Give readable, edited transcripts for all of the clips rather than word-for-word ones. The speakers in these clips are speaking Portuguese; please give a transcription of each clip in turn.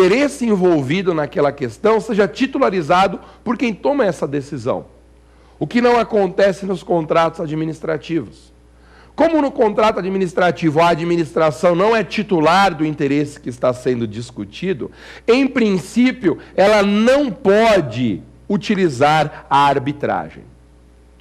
interesse envolvido naquela questão seja titularizado por quem toma essa decisão. O que não acontece nos contratos administrativos. Como no contrato administrativo a administração não é titular do interesse que está sendo discutido, em princípio, ela não pode utilizar a arbitragem.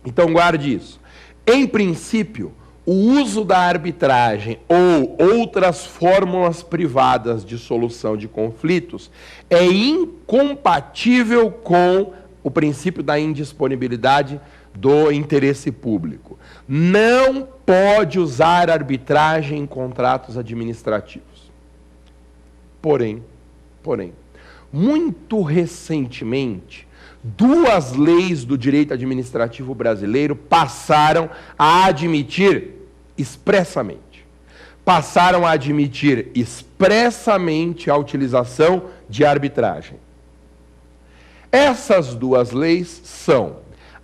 Então, guarde isso. Em princípio, o uso da arbitragem ou outras fórmulas privadas de solução de conflitos é incompatível com o princípio da indisponibilidade do interesse público. Não pode usar arbitragem em contratos administrativos. Porém, muito recentemente, 2 leis do direito administrativo brasileiro passaram a admitir expressamente a utilização de arbitragem. Essas 2 leis são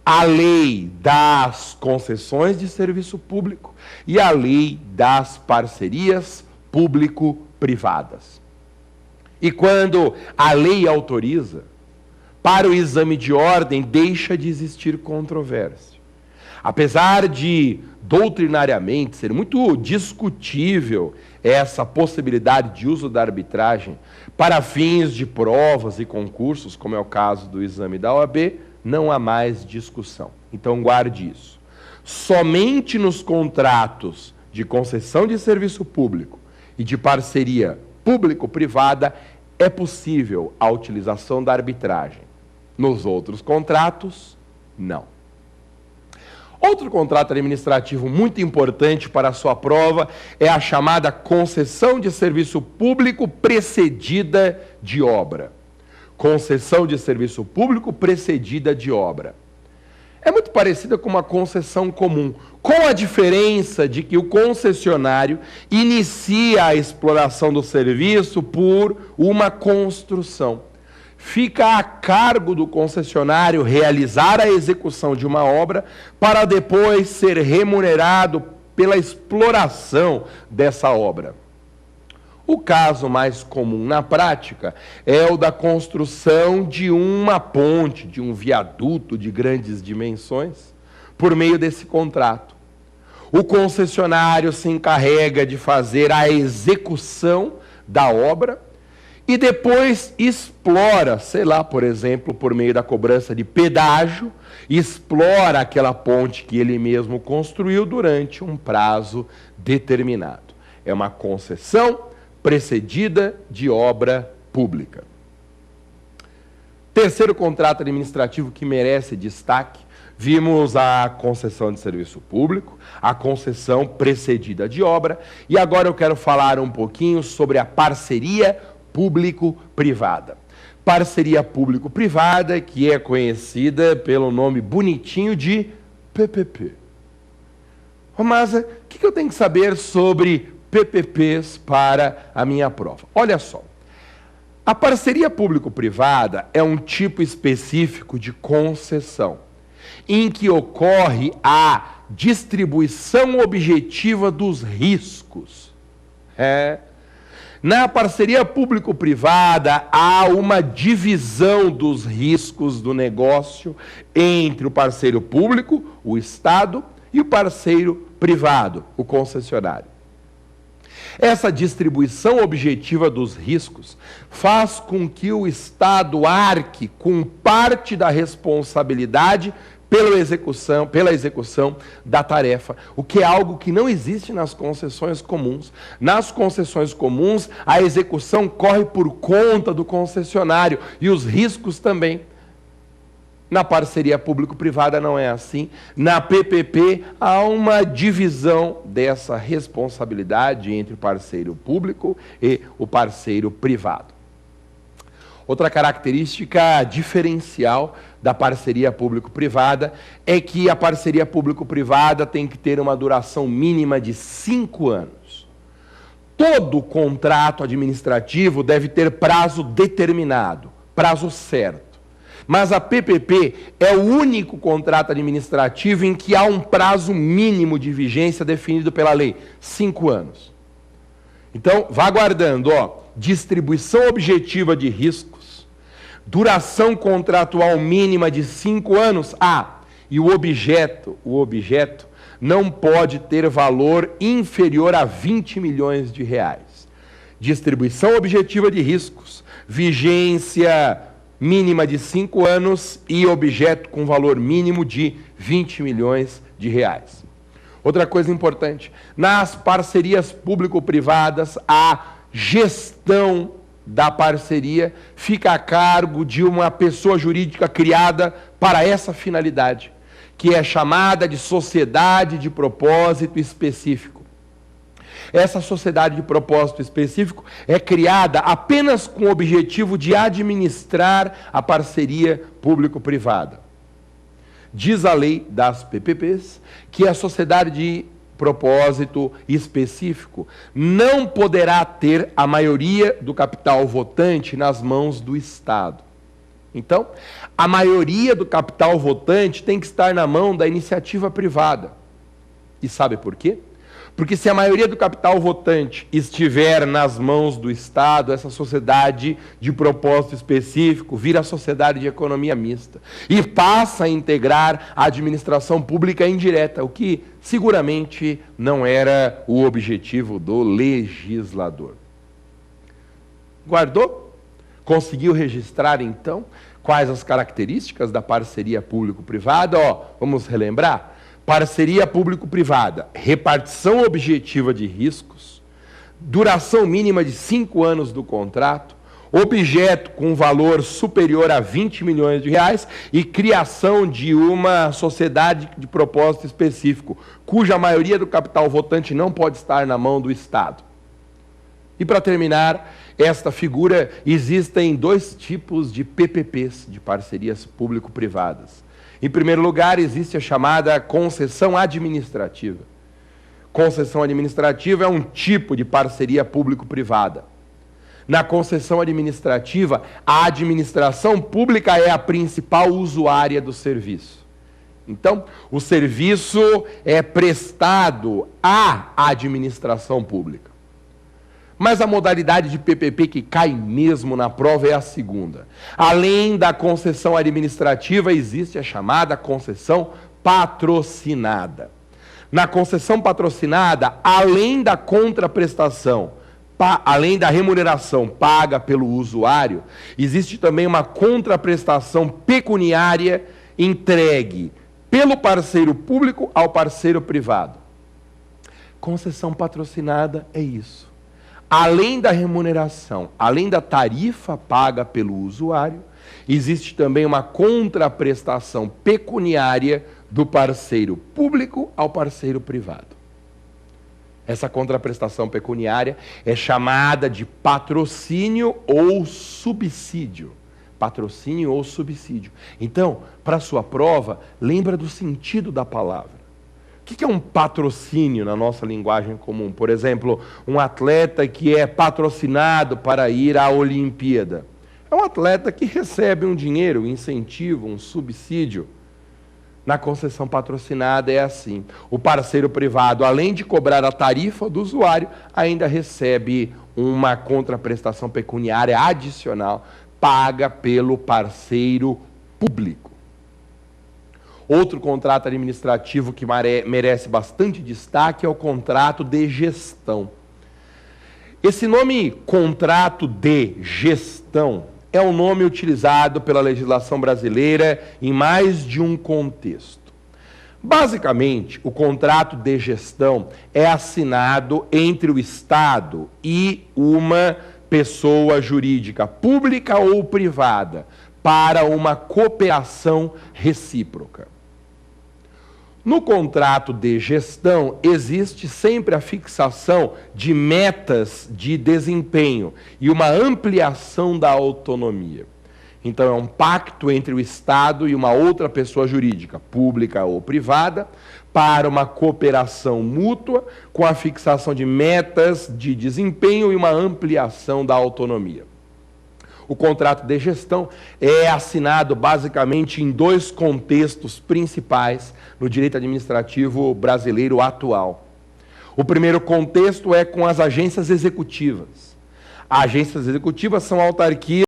a Lei das Concessões de Serviço Público e a Lei das Parcerias Público-Privadas. E quando a lei autoriza, para o exame de ordem deixa de existir controvérsia. Apesar de, doutrinariamente, ser muito discutível essa possibilidade de uso da arbitragem para fins de provas e concursos, como é o caso do exame da OAB, não há mais discussão. Então, guarde isso. Somente nos contratos de concessão de serviço público e de parceria público-privada é possível a utilização da arbitragem. Nos outros contratos, não. Outro contrato administrativo muito importante para a sua prova é a chamada concessão de serviço público precedida de obra. Concessão de serviço público precedida de obra. É muito parecida com uma concessão comum, com a diferença de que o concessionário inicia a exploração do serviço por uma construção. Fica a cargo do concessionário realizar a execução de uma obra para depois ser remunerado pela exploração dessa obra. O caso mais comum na prática é o da construção de uma ponte, de um viaduto de grandes dimensões, por meio desse contrato. O concessionário se encarrega de fazer a execução da obra e depois explora, sei lá, por exemplo, por meio da cobrança de pedágio, explora aquela ponte que ele mesmo construiu durante um prazo determinado. É uma concessão precedida de obra pública. Terceiro contrato administrativo que merece destaque, vimos a concessão de serviço público, a concessão precedida de obra, e agora eu quero falar um pouquinho sobre a parceria público-privada. Parceria público-privada, que é conhecida pelo nome bonitinho de PPP. Romasa, o que eu tenho que saber sobre PPPs para a minha prova? Olha só, a parceria público-privada é um tipo específico de concessão, em que ocorre a distribuição objetiva dos riscos. Na parceria público-privada, há uma divisão dos riscos do negócio entre o parceiro público, o Estado, e o parceiro privado, o concessionário. Essa distribuição objetiva dos riscos faz com que o Estado arque com parte da responsabilidade pela execução da tarefa, o que é algo que não existe nas concessões comuns. Nas concessões comuns, a execução corre por conta do concessionário e os riscos também. Na parceria público-privada não é assim. Na PPP há uma divisão dessa responsabilidade entre o parceiro público e o parceiro privado. Outra característica diferencial da parceria público-privada é que a parceria público-privada tem que ter uma duração mínima de 5 anos. Todo contrato administrativo deve ter prazo determinado, prazo certo. Mas a PPP é o único contrato administrativo em que há um prazo mínimo de vigência definido pela lei, 5 anos. Então, vá guardando, distribuição objetiva de riscos, duração contratual mínima de 5 anos, e o objeto não pode ter valor inferior a 20 milhões de reais. Distribuição objetiva de riscos, vigência mínima de 5 anos e objeto com valor mínimo de 20 milhões de reais. Outra coisa importante, nas parcerias público-privadas, a gestão da parceria fica a cargo de uma pessoa jurídica criada para essa finalidade, que é chamada de sociedade de propósito específico. Essa sociedade de propósito específico é criada apenas com o objetivo de administrar a parceria público-privada. Diz a lei das PPPs que a sociedade de propósito específico não poderá ter a maioria do capital votante nas mãos do Estado. Então, a maioria do capital votante tem que estar na mão da iniciativa privada. E sabe por quê? Porque se a maioria do capital votante estiver nas mãos do Estado, essa sociedade de propósito específico vira a sociedade de economia mista e passa a integrar a administração pública indireta, o que seguramente não era o objetivo do legislador. Guardou? Conseguiu registrar, então, quais as características da parceria público-privada? Vamos relembrar? Parceria público-privada, repartição objetiva de riscos, duração mínima de 5 anos do contrato, objeto com valor superior a 20 milhões de reais e criação de uma sociedade de propósito específico, cuja maioria do capital votante não pode estar na mão do Estado. E para terminar, esta figura, existem 2 tipos de PPPs, de parcerias público-privadas. Em primeiro lugar, existe a chamada concessão administrativa. Concessão administrativa é um tipo de parceria público-privada. Na concessão administrativa, a administração pública é a principal usuária do serviço. Então, o serviço é prestado à administração pública. Mas a modalidade de PPP que cai mesmo na prova é a segunda. Além da concessão administrativa, existe a chamada concessão patrocinada. Na concessão patrocinada, além da contraprestação, além da remuneração paga pelo usuário, existe também uma contraprestação pecuniária entregue pelo parceiro público ao parceiro privado. Concessão patrocinada é isso. Além da remuneração, além da tarifa paga pelo usuário, existe também uma contraprestação pecuniária do parceiro público ao parceiro privado. Essa contraprestação pecuniária é chamada de patrocínio ou subsídio. Patrocínio ou subsídio. Então, para a sua prova, lembra do sentido da palavra. O que é um patrocínio na nossa linguagem comum? Por exemplo, um atleta que é patrocinado para ir à Olimpíada. É um atleta que recebe um dinheiro, um incentivo, um subsídio. Na concessão patrocinada é assim. O parceiro privado, além de cobrar a tarifa do usuário, ainda recebe uma contraprestação pecuniária adicional paga pelo parceiro público. Outro contrato administrativo que merece bastante destaque é o contrato de gestão. Esse nome, contrato de gestão, é um nome utilizado pela legislação brasileira em mais de um contexto. Basicamente, o contrato de gestão é assinado entre o Estado e uma pessoa jurídica, pública ou privada, para uma cooperação recíproca. No contrato de gestão, existe sempre a fixação de metas de desempenho e uma ampliação da autonomia. Então, é um pacto entre o Estado e uma outra pessoa jurídica, pública ou privada, para uma cooperação mútua com a fixação de metas de desempenho e uma ampliação da autonomia. O contrato de gestão é assinado basicamente em 2 contextos principais no direito administrativo brasileiro atual. O primeiro contexto é com as agências executivas. Agências executivas são autarquias